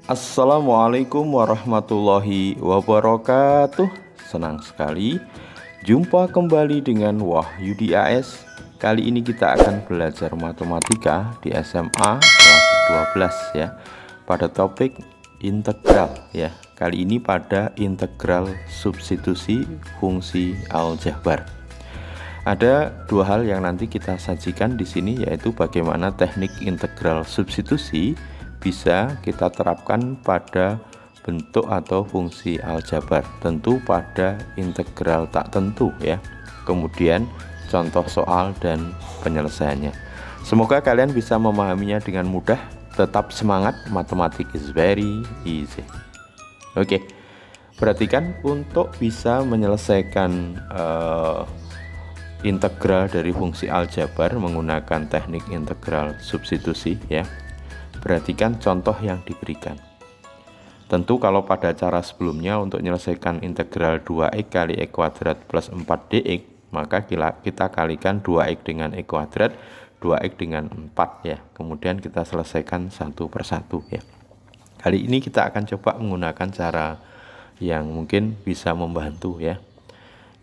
Assalamualaikum warahmatullahi wabarakatuh. Senang sekali jumpa kembali dengan Wahyudi AS. Kali ini kita akan belajar matematika di SMA kelas 12 ya, pada topik integral ya. Kali ini pada integral substitusi fungsi aljabar. Ada dua hal yang nanti kita sajikan di sini, yaitu bagaimana teknik integral substitusi bisa kita terapkan pada bentuk atau fungsi aljabar, tentu pada integral tak tentu ya. Kemudian contoh soal dan penyelesaiannya. Semoga kalian bisa memahaminya dengan mudah. Tetap semangat, matematik is very easy. Oke, perhatikan untuk bisa menyelesaikan integral dari fungsi aljabar menggunakan teknik integral substitusi ya. Perhatikan contoh yang diberikan. Tentu kalau pada cara sebelumnya untuk menyelesaikan integral 2x kali x kuadrat plus 4dx, maka kita kalikan 2x dengan x kuadrat, 2x dengan 4 ya. Kemudian kita selesaikan satu persatu ya. Kali ini kita akan coba menggunakan cara yang mungkin bisa membantu ya,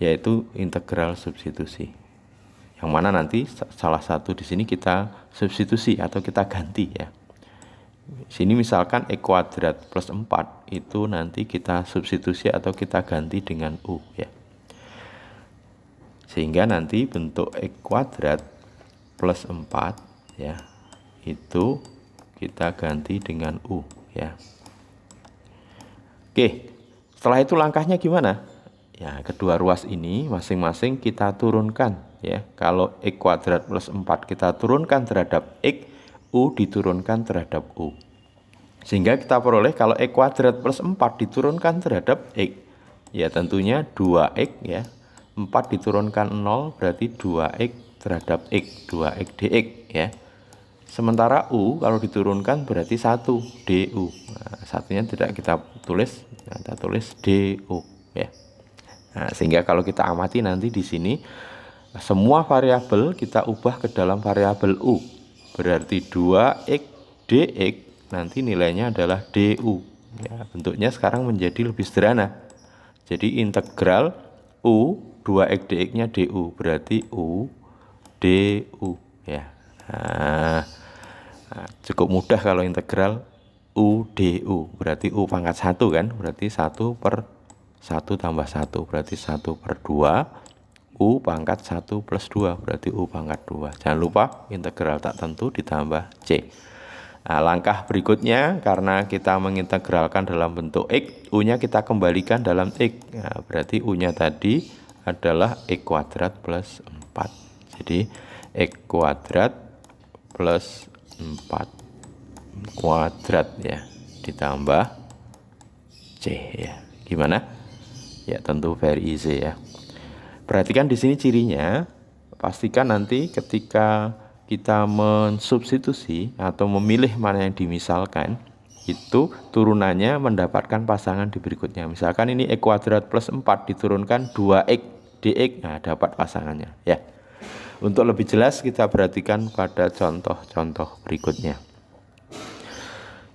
yaitu integral substitusi. Yang mana nanti salah satu di sini kita substitusi atau kita ganti ya. Sini misalkan x kuadrat plus 4 itu nanti kita substitusi atau kita ganti dengan u ya. Sehingga nanti bentuk x kuadrat plus 4 ya, itu kita ganti dengan u ya. Oke, setelah itu langkahnya gimana? Ya, kedua ruas ini masing-masing kita turunkan ya. Kalau x kuadrat plus 4 kita turunkan terhadap x, u diturunkan terhadap u. Sehingga kita peroleh kalau x kuadrat plus 4 diturunkan terhadap x, ya tentunya 2x ya. 4 diturunkan 0 berarti 2x terhadap x, 2x dx ya. Sementara u kalau diturunkan berarti 1 du. Nah, satunya tidak kita tulis, kita tulis du ya. Nah, sehingga kalau kita amati nanti di sini semua variabel kita ubah ke dalam variabel u. Berarti 2x dx nanti nilainya adalah du. Ya, bentuknya sekarang menjadi lebih sederhana. Jadi integral u 2x dx-nya du berarti u du ya. Nah, cukup mudah kalau integral u du berarti u pangkat 1 kan, berarti 1 per 1 tambah 1 berarti 1 per 2, u pangkat 1 plus 2 berarti u pangkat 2. Jangan lupa integral tak tentu ditambah c. Nah, langkah berikutnya karena kita mengintegralkan dalam bentuk x, u-nya kita kembalikan dalam x. Nah, berarti u-nya tadi adalah x kuadrat plus 4. Jadi x kuadrat plus 4 kuadrat ya ditambah c ya. Gimana? Ya tentu very easy ya. Perhatikan di sini cirinya. Pastikan nanti ketika kita mensubstitusi atau memilih mana yang dimisalkan, itu turunannya mendapatkan pasangan di berikutnya. Misalkan ini x kuadrat plus 4 diturunkan 2x dx, nah dapat pasangannya ya. Untuk lebih jelas kita perhatikan pada contoh-contoh berikutnya.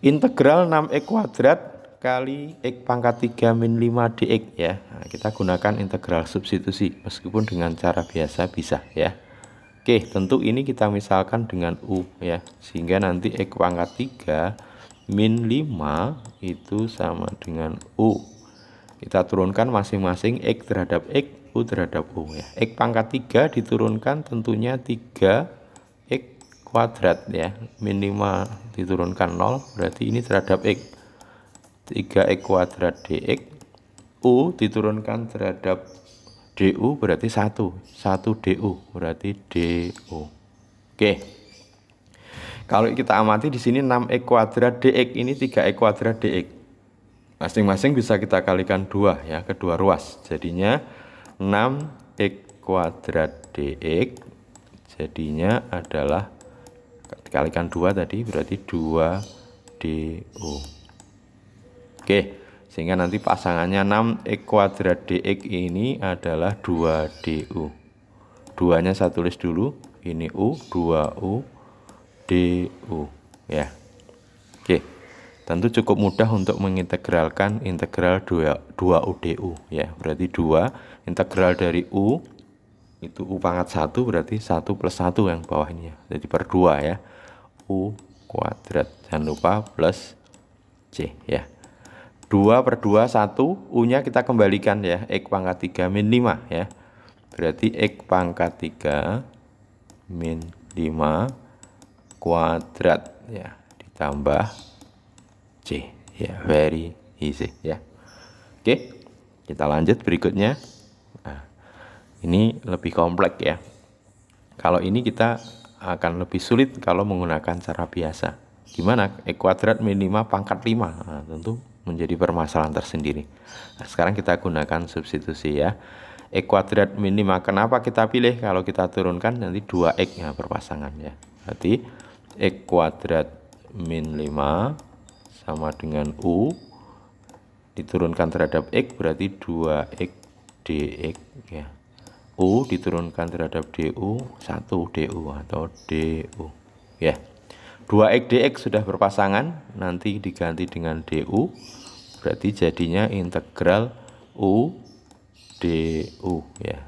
Integral 6x kuadrat kali x pangkat 3 min 5 dx ya. Nah, kita gunakan integral substitusi meskipun dengan cara biasa bisa ya. Oke, tentu ini kita misalkan dengan u ya. Sehingga nanti x pangkat 3 min 5 itu sama dengan u. Kita turunkan masing-masing x terhadap x, u terhadap u ya. X pangkat 3 diturunkan tentunya 3x kuadrat ya. Min 5 diturunkan 0 berarti ini terhadap x. 3x kuadrat dx, u diturunkan terhadap du berarti 1 du berarti du. Oke, kalau kita amati di sini 6x kuadrat dx ini 3x kuadrat dx, masing-masing bisa kita kalikan 2 ya, kedua ruas. Jadinya 6x kuadrat dx jadinya adalah dikalikan 2 tadi berarti 2 du. Oke, sehingga nanti pasangannya 6x kuadrat dx ini adalah 2 du. 2-nya saya tulis dulu, ini u, 2u du ya. Oke, Tentu cukup mudah untuk mengintegralkan integral 2 U du ya. Berarti 2 integral dari U itu U pangkat 1 berarti 1 plus 1 yang bawah ini ya. Jadi per 2 ya. U kuadrat. Jangan lupa plus C ya. 2 per 2 1, U-nya kita kembalikan ya. X pangkat 3 min 5 ya. Berarti X pangkat 3 min 5 kuadrat ya. Ditambah C ya, very easy ya. Oke, kita lanjut berikutnya. Nah, ini lebih kompleks ya. Kalau ini kita akan lebih sulit kalau menggunakan cara biasa. Gimana? X kuadrat min 5 pangkat 5. Nah, tentu menjadi permasalahan tersendiri. Nah, sekarang kita gunakan substitusi ya. X kuadrat min 5. Kenapa kita pilih? Kalau kita turunkan nanti 2x ya berpasangan ya. Berarti X kuadrat min 5 sama dengan U diturunkan terhadap X berarti 2x dx ya. U diturunkan terhadap du 1 du atau du ya. 2x dx sudah berpasangan, nanti diganti dengan du berarti jadinya integral U du ya.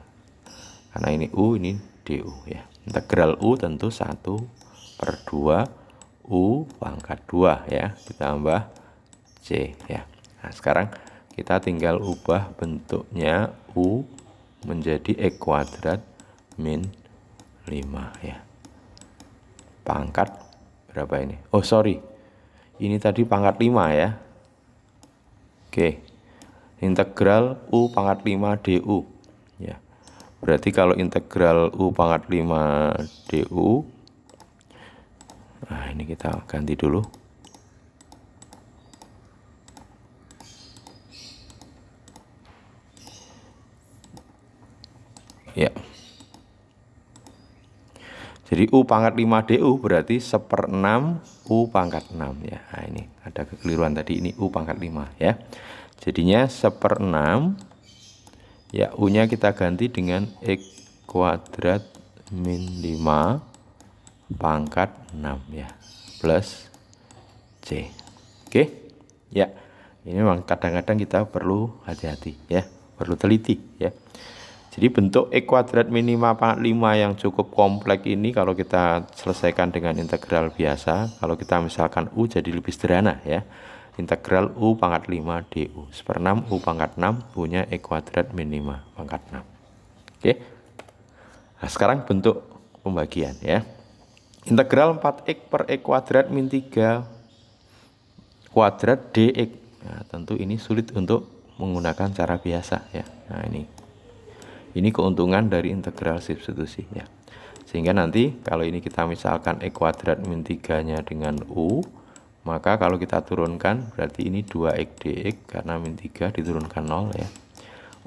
Karena ini U ini du ya. Integral U tentu 1 per 2 U pangkat 2 ya, ditambah C ya. Nah, sekarang kita tinggal ubah bentuknya U menjadi X kuadrat min 5 ya. Pangkat berapa ini? Oh sorry, ini tadi pangkat 5 ya. Oke, integral U pangkat 5 du ya. Berarti kalau integral U pangkat 5 du, nah ini kita ganti dulu. Ya. Jadi U pangkat 5 du berarti 1/6 U pangkat 6 ya. Nah ini ada kekeliruan tadi, ini U pangkat 5 ya. Jadinya 1/6 ya, U-nya kita ganti dengan X kuadrat min 5 pangkat 6 ya, plus C. Oke ya, ini memang kadang-kadang kita perlu hati-hati ya, perlu teliti ya. Jadi bentuk X kuadrat min 5 pangkat 5 yang cukup kompleks ini kalau kita selesaikan dengan integral biasa, kalau kita misalkan U jadi lebih sederhana ya. Integral U pangkat 5 du 1/6 U pangkat 6, U-nya X kuadrat min 5 pangkat 6. Oke. Nah, sekarang bentuk pembagian ya. Integral 4x per x kuadrat min 3 kuadrat dx. Nah, tentu ini sulit untuk menggunakan cara biasa ya. Nah, ini keuntungan dari integral substitusi ya. Sehingga nanti kalau ini kita misalkan x kuadrat min 3-nya dengan U, maka kalau kita turunkan berarti ini 2x dx karena min 3 diturunkan 0 ya.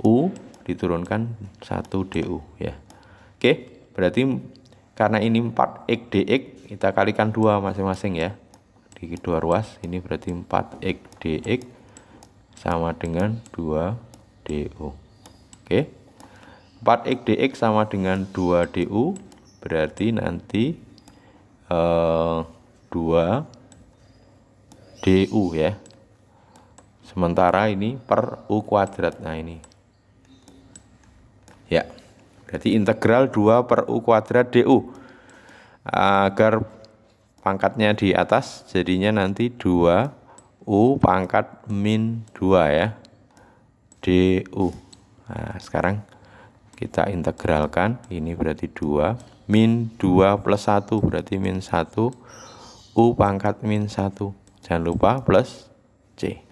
U diturunkan 1 du ya. Oke, berarti karena ini 4x dx, kita kalikan 2 masing-masing ya. Di kedua ruas, ini berarti 4x dx sama dengan 2 du. Oke. 4x dx sama dengan 2 du, berarti nanti 2 du ya. Sementara ini per U kuadrat. Nah ini. Ya. Berarti integral 2 per U kuadrat du. Agar pangkatnya di atas, jadinya nanti 2 U pangkat min 2 ya. du. Nah, sekarang kita integralkan. Ini berarti 2. Min 2 plus 1 berarti min 1. U pangkat min 1. Jangan lupa plus C.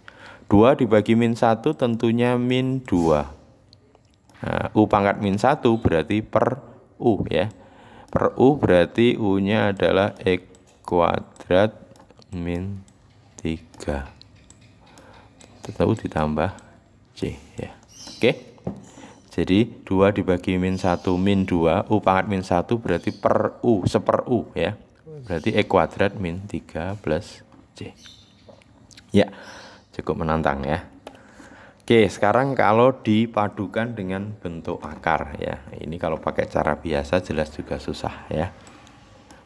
2 dibagi min 1 tentunya min 2. Nah, U pangkat min 1 berarti per U ya. Per U berarti U-nya adalah X kuadrat min 3. Tentu ditambah C ya. Oke. Jadi 2 dibagi min 1 min 2, U pangkat min 1 berarti per U, seper U ya. Berarti X kuadrat min 3 plus C. Ya, cukup menantang ya. Oke, sekarang kalau dipadukan dengan bentuk akar ya. Ini kalau pakai cara biasa jelas juga susah ya.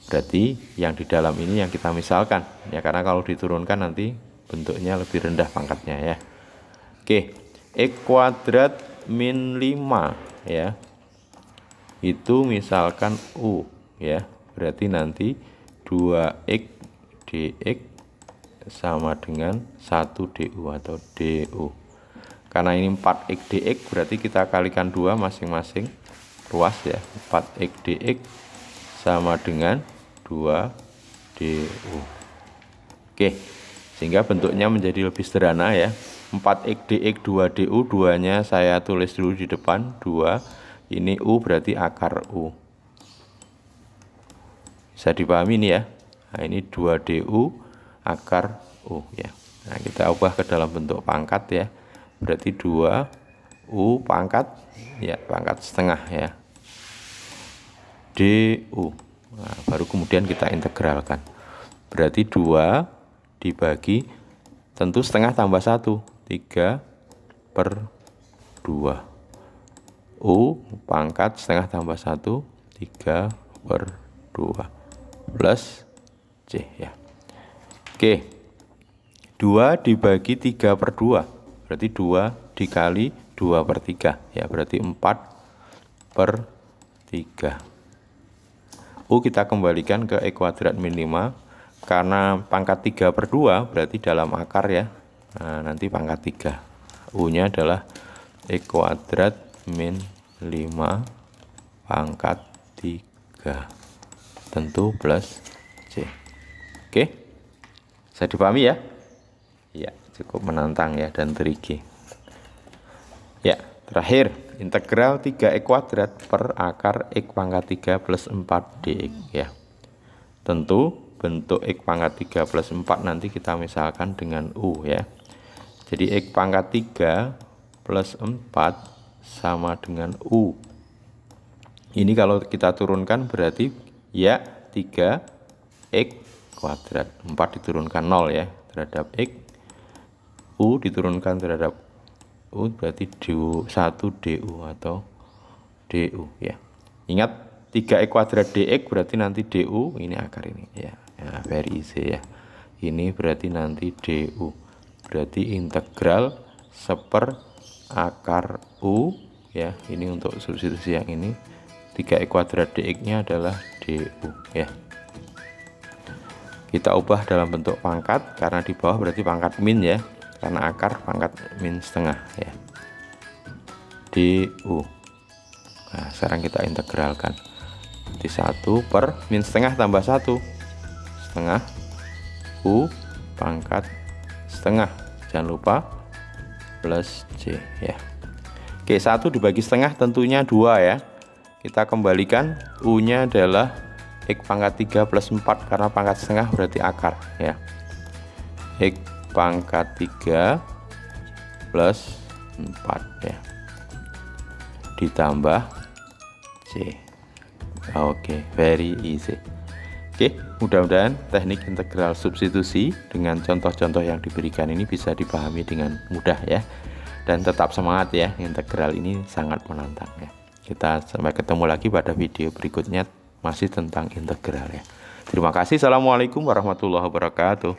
Berarti yang di dalam ini yang kita misalkan ya, karena kalau diturunkan nanti bentuknya lebih rendah pangkatnya ya. Oke, X kuadrat min 5 ya. Itu misalkan U ya. Berarti nanti 2X dx sama dengan 1 du atau du. Karena ini 4X dx berarti kita kalikan 2 masing-masing ruas ya. 4X dx sama dengan 2 du. Oke, sehingga bentuknya menjadi lebih sederhana ya. 4X dx 2 du, 2-nya saya tulis dulu di depan 2. Ini U berarti akar U. Bisa dipahami ini ya. Nah, ini 2 du akar U ya. Nah, kita ubah ke dalam bentuk pangkat ya. Berarti 2 U pangkat ya, pangkat setengah ya. du. Nah, baru kemudian kita integralkan. Berarti 2 dibagi tentu setengah tambah 1, 3/2. U pangkat setengah tambah 1, 3/2 plus C ya. Oke, 2 dibagi 3/2 berarti 2 dikali 2/3 ya, berarti 4/3. U kita kembalikan ke X kuadrat min 5 karena pangkat 3/2 berarti dalam akar ya. Nah, nanti pangkat 3. U nya adalah X kuadrat min 5 pangkat 3 tentu plus C. Oke, bisa dipahami ya? Ya, cukup menantang ya dan tricky. Ya, terakhir integral 3x kuadrat per akar x pangkat 3 plus 4 dx ya. Tentu bentuk x pangkat 3 plus 4 nanti kita misalkan dengan U ya. Jadi x pangkat 3 plus 4 sama dengan U. Ini kalau kita turunkan berarti ya 3x kuadrat. 4 diturunkan 0 ya terhadap x. U diturunkan terhadap U berarti 1 du atau du ya. Ingat 3x kuadrat dx berarti nanti du ini akar ini ya. Ya, very easy ya. Ini berarti nanti du. Berarti integral seper akar U ya. Ini untuk substitusi yang ini. 3x kuadrat dx-nya adalah du ya. Kita ubah dalam bentuk pangkat karena di bawah berarti pangkat min ya. Karena akar pangkat min setengah ya. du. Nah, sekarang kita integralkan. Jadi 1 per min setengah tambah 1 setengah U pangkat setengah. Jangan lupa plus C ya. Oke, 1 dibagi setengah tentunya 2 ya. Kita kembalikan U nya adalah X pangkat 3 plus 4 karena pangkat setengah berarti akar ya. X pangkat 3 plus 4 ya. Ditambah C. Oke, very easy. Oke, mudah-mudahan teknik integral substitusi dengan contoh-contoh yang diberikan ini bisa dipahami dengan mudah ya. Dan tetap semangat ya, integral ini sangat menantang ya. Kita sampai ketemu lagi pada video berikutnya masih tentang integral ya. Terima kasih. Assalamualaikum warahmatullahi wabarakatuh.